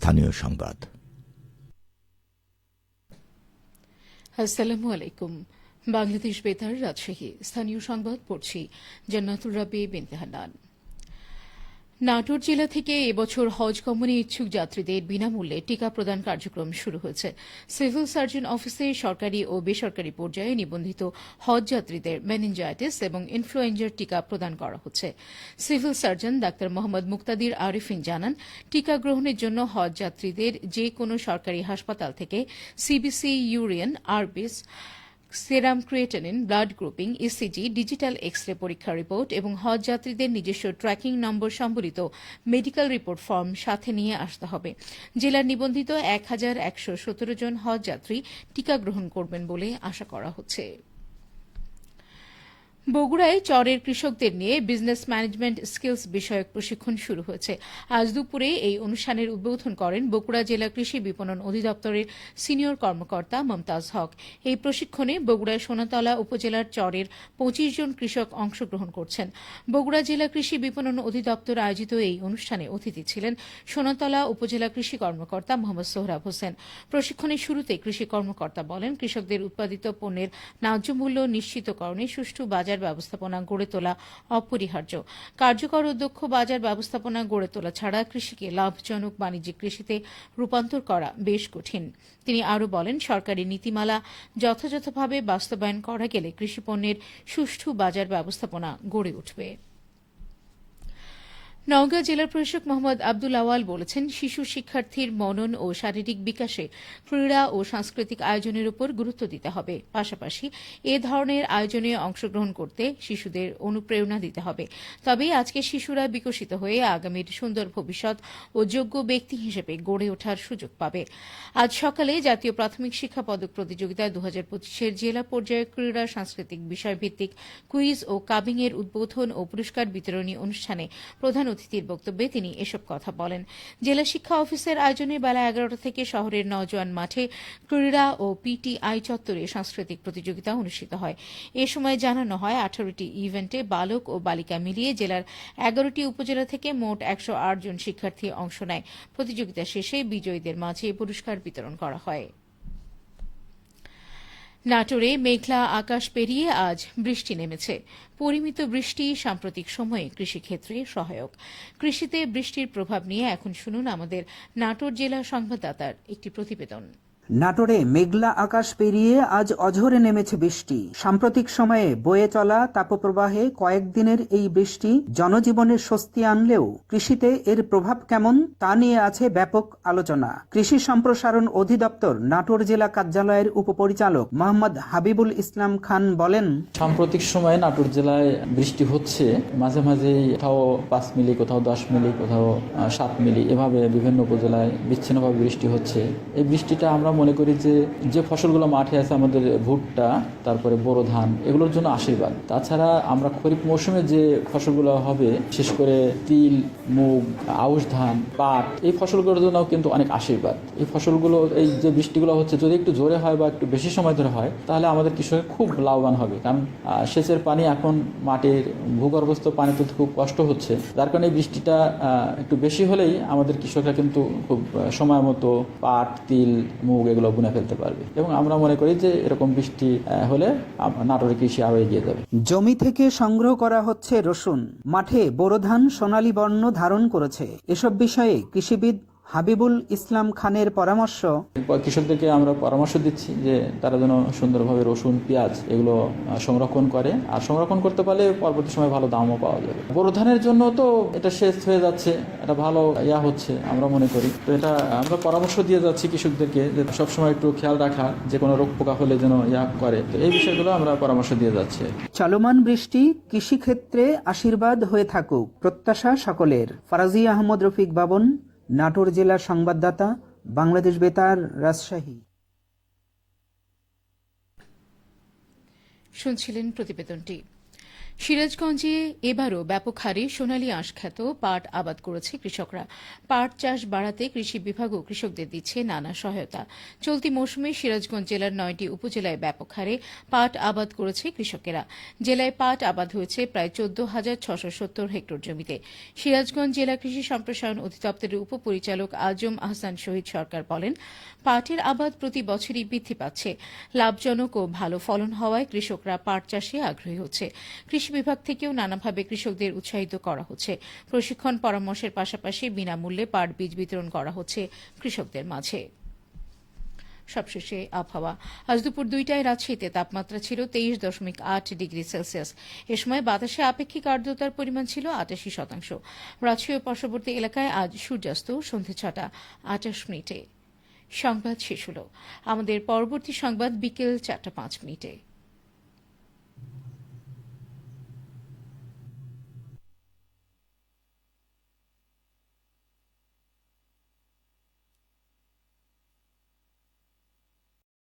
স্থানীয় সংবাদ। আসসালামু আলাইকুম। বাংলাদেশ বেতার, রাজশাহী। স্থানীয় সংবাদ পড়ছি জান্নাতুর রাবি বিনতে হান্নান। নাটোর জেলা থেকে এবছর হজ গমনে ইচ্ছুক যাত্রীদের বিনামূল্যে টিকা প্রদান কার্যক্রম শুরু হয়েছে। সিভিল সার্জন অফিসে সরকারি ও বেসরকারি পর্যায়ে নিবন্ধিত হজ যাত্রীদের মেনিনজাইটিস এবং ইনফ্লুয়েঞ্জার টিকা প্রদান করা হচ্ছে। সিভিল সার্জন ডাক্তার মোহাম্মদ মুক্তাদির আরিফিন জানান, টিকা গ্রহণের জন্য হজ যাত্রীদের যে কোনো সরকারি হাসপাতাল থেকে CBC, urine, RBS, serum creatinine, blood grouping, ECG, digital X-ray পরীক্ষার রিপোর্ট এবং হজ যাত্রীদের নিজস্ব ট্র্যাকিং নম্বর সম্বলিত মেডিকেল রিপোর্ট ফর্ম সাথে নিয়ে আসতে হবে। জেলার নিবন্ধিত ১,১১৭ জন হজ যাত্রী টিকা গ্রহণ করবেন বলে আশা করা হচ্ছে। বগুড়ায় চরের কৃষকদের নিয়ে বিজনেস ম্যানেজমেন্ট স্কিলস বিষয়ক প্রশিক্ষণ শুরু হয়েছে। আজ দুপুরে এই অনুষ্ঠানের উদ্বোধন করেন বগুড়া জেলা কৃষি বিপণন অধিদপ্তরের সিনিয়র কর্মকর্তা মমতাজ হক। এই প্রশিক্ষণে বগুড়ায় সোনাতলা উপজেলার চরের ২৫ জন কৃষক অংশগ্রহণ করছেন। বগুড়া জেলা কৃষি বিপণন অধিদপ্তর আয়োজিত এই অনুষ্ঠানে অতিথি ছিলেন সোনাতলা উপজেলা কৃষি কর্মকর্তা মোহাম্মদ সোহরাব হোসেন। প্রশিক্ষণের শুরুতে কৃষি কর্মকর্তা বলেন, কৃষকদের উৎপাদিত পণ্যের ন্যায্য মূল্য নিশ্চিতকরণে সুষ্ঠু বাজার ব্যবস্থাপনা গড়ে তোলা অপরিহার্য। কার্যকর ও দক্ষ বাজার ব্যবস্থাপনা গড়ে তোলা ছাড়া কৃষিকে লাভজনক বাণিজ্যিক কৃষিতে রূপান্তর করা বেশ কঠিন। তিনি আরও বলেন, সরকারি নীতিমালা যথাযথভাবে বাস্তবায়ন করা গেলে কৃষিপণ্যের সুষ্ঠু বাজার ব্যবস্থাপনা গড়ে উঠবে। নওগাঁ জেলা প্রশাসক মোহাম্মদ আব্দুল আওয়াল বলেছেন, শিশু শিক্ষার্থীর মনন ও শারীরিক বিকাশে ক্রীড়া ও সাংস্কৃতিক আয়োজনের উপর গুরুত্ব দিতে হবে। পাশাপাশি এ ধরনের আয়োজনে অংশগ্রহণ করতে শিশুদের অনুপ্রেরণা দিতে হবে। তবেই আজকে শিশুরা বিকশিত হয়ে আগামীর সুন্দর ভবিষ্যৎ ও যোগ্য ব্যক্তি হিসেবে গড়ে ওঠার সুযোগ পাবে। আজ সকালে জাতীয় প্রাথমিক শিক্ষা পদক প্রতিযোগিতা ২০২৫-এর জেলা পর্যায়ে ক্রীড়া সাংস্কৃতিক বিষয়ভিত্তিক কুইজ ও কাবিং এর উদ্বোধন ও পুরস্কার বিতরণী অনুষ্ঠানে প্রধান অতিথির বক্তব্যে তিনি এসব কথা বলেন। জেলা শিক্ষা অফিসের আয়োজনে বেলা ১১টা থেকে শহরের নওজোয়ান মাঠে ক্রীড়া ও পিটিআই চত্বরে সাংস্কৃতিক প্রতিযোগিতা অনুষ্ঠিত হয়। এ সময় জানানো হয়, ১৮টি ইভেন্টে বালক ও বালিকা মিলিয়ে জেলার ১১টি উপজেলা থেকে মোট ১০৮ জন শিক্ষার্থী অংশ নেয়। প্রতিযোগিতা শেষে বিজয়ীদের মাঝে পুরস্কার বিতরণ করা হয়। নাটোরে মেঘলা আকাশ পেরিয়ে আজ বৃষ্টি নেমেছে। পরিমিত বৃষ্টি সাম্প্রতিক সময়ে কৃষিক্ষেত্রে সহায়ক। কৃষিতে বৃষ্টির প্রভাব নিয়ে এখন শুনুন আমাদের নাটোর জেলা সংবাদদাতার একটি প্রতিবেদন। নাটোরে মেঘলা আকাশ পেরিয়ে আজ অঝোরে নেমেছে বৃষ্টি। সাম্প্রতিক সময়ে বয়ে চলা তাপপ্রবাহে কয়েকদিনের এই বৃষ্টি জনজীবনের স্বস্তি আনলেও কৃষিতে এর প্রভাব কেমন তা নিয়ে আছে ব্যাপক আলোচনা। কৃষি সম্প্রসারণ অধিদপ্তর নাটোর জেলা কার্যালয়ের উপপরিচালক মোহাম্মদ হাবিবুল ইসলাম খান বলেন, সাম্প্রতিক সময়ে নাটোর জেলায় বৃষ্টি হচ্ছে, মাঝে মাঝে কোথাও ৫ মিলি, কোথাও ১০ মিলি, কোথাও ৭ মিলি, এভাবে বিভিন্ন উপজেলায় বিচ্ছিন্নভাবে বৃষ্টি হচ্ছে। এই বৃষ্টিটা আমরা মনে করি যে ফসলগুলো মাঠে আছে, আমাদের ভুট্টা, তারপরে বোরো ধান, এগুলোর জন্য আশীর্বাদ। তাছাড়া আমরা খরিফ মৌসুমে যে ফসলগুলো হবে, বিশেষ করে তিল, মুগ, আউশ ধান, পাট, এই ফসলগুলোর জন্য কিন্তু অনেক আশীর্বাদ। এই ফসলগুলো, এই যে বৃষ্টিগুলো হচ্ছে, যদি একটু জোরে হয় বা একটু বেশি সময় ধরে হয়, তাহলে আমাদের কৃষক খুব লাভবান হবে। কারণ সেচের পানি এখন মাটির ভূগর্ভস্থ পানি তুলতে খুব কষ্ট হচ্ছে, যার কারণে বৃষ্টিটা একটু বেশি হলেই আমাদের কৃষকরা কিন্তু খুব সময় মতো পাট, তিল, মুগ এগুলো বুনে ফেলতে পারবে। এবং আমরা মনে করি যে এরকম বৃষ্টি হলে নাটোরের কৃষি আরো এগিয়ে যাবে। জমি থেকে সংগ্রহ করা হচ্ছে রসুন, মাঠে বোরো ধান সোনালী বর্ণ ধারণ করেছে। এসব বিষয়ে কৃষিবিদ হাবিবুল ইসলাম খানের পরামর্শ, কৃষকদেরকে আমরা পরামর্শ দিচ্ছি যে তারা যেন সুন্দরভাবে রসুন, পেঁয়াজ এগুলো সংরক্ষণ করে, আর সংরক্ষণ করতে পারলে পরবর্তী সময় ভালো দামও পাওয়া যাবে। বোরো ধানের জন্য তো এটা শেষ হয়ে যাচ্ছে, এটা ভালো হচ্ছে আমরা মনে করি। তো এটা আমরা পরামর্শ দিয়ে যাচ্ছি কৃষকদেরকে যে সবসময় একটু খেয়াল রাখা, যে কোনো রোগ পোকা হলে যেন করে। তো এই বিষয়গুলো আমরা পরামর্শ দিয়ে যাচ্ছি। চলমান বৃষ্টি কৃষিক্ষেত্রে আশীর্বাদ হয়ে থাকুক, প্রত্যাশা সকলের। ফারাজি আহমদ রফিক বাবন, নাটোর জেলার সংবাদদাতা, বাংলাদেশ বেতার, রাজশাহী। শুনছিলেন প্রতিবেদনটি। সিরাজগঞ্জে এবারও ব্যাপক হারে সোনালী আঁশ খ্যাত পাট আবাদ করেছে কৃষকরা। পাট চাষ বাড়াতে কৃষি বিভাগও কৃষকদের দিচ্ছে নানা সহায়তা। চলতি মৌসুমে সিরাজগঞ্জ জেলার 9টি উপজেলায় ব্যাপক হারে পাট আবাদ করেছে কৃষকেরা। জেলায় পাট আবাদ হয়েছে প্রায় 14,670 হেক্টর জমিতে। সিরাজগঞ্জ জেলা কৃষি সম্প্রসারণ অধিদপ্তরের উপপরিচালক আজম আহসান শহীদ সরকার বলেন, পাটের আবাদ প্রতি বছরই বৃদ্ধি পাচ্ছে। লাভজনক ও ভালো ফলন হওয়ায় কৃষকরা পাট চাষে আগ্রহী হচ্ছে। কৃষি বিভাগ থেকেও নানাভাবে কৃষকদের উৎসাহিত করা হচ্ছে। প্রশিক্ষণ পরামর্শের পাশাপাশি বিনামূল্যে পাট বীজ বিতরণ করা হচ্ছে কৃষকদের মাঝে। সবশেষে আবহাওয়া। আজ দুপুর 2টায় রাজশাহীতে তাপমাত্রা ছিল 23.8 ডিগ্রি সেলসিয়াস। এ সময় বাতাসে আপেক্ষিক আর্দ্রতার পরিমাণ ছিল 88%। রাজশাহী ও পার্শ্ববর্তী এলাকায় আজ সূর্যাস্ত সন্ধ্যে 6:28 সংবাদ শেষ হল। আমাদের পরবর্তী সংবাদ বিকেল 4:05।